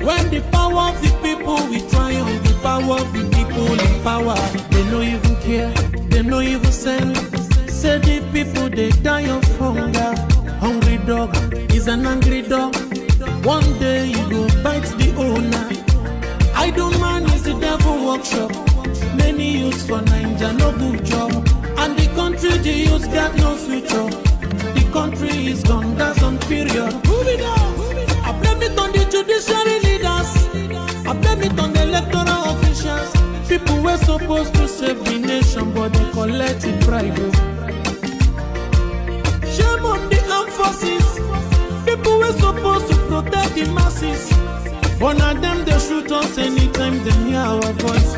When the power of the people we triumph, the power of the people in power. They no even care, they no even send. Say the people they die of hunger. Hungry dog is an angry dog. One day you go bite the owner. Idle man is the devil workshop. Many youths for Nigeria no good job. And the country the youths got no future. The country is gone, that's on period. Move it down. I blame it on the judiciary leaders. I blame it on the electoral officials. People were supposed to save the nation, but they collected bribe. Shame on the armed forces. People were supposed to protect the masses. But now them they shoot us anytime they hear our voice.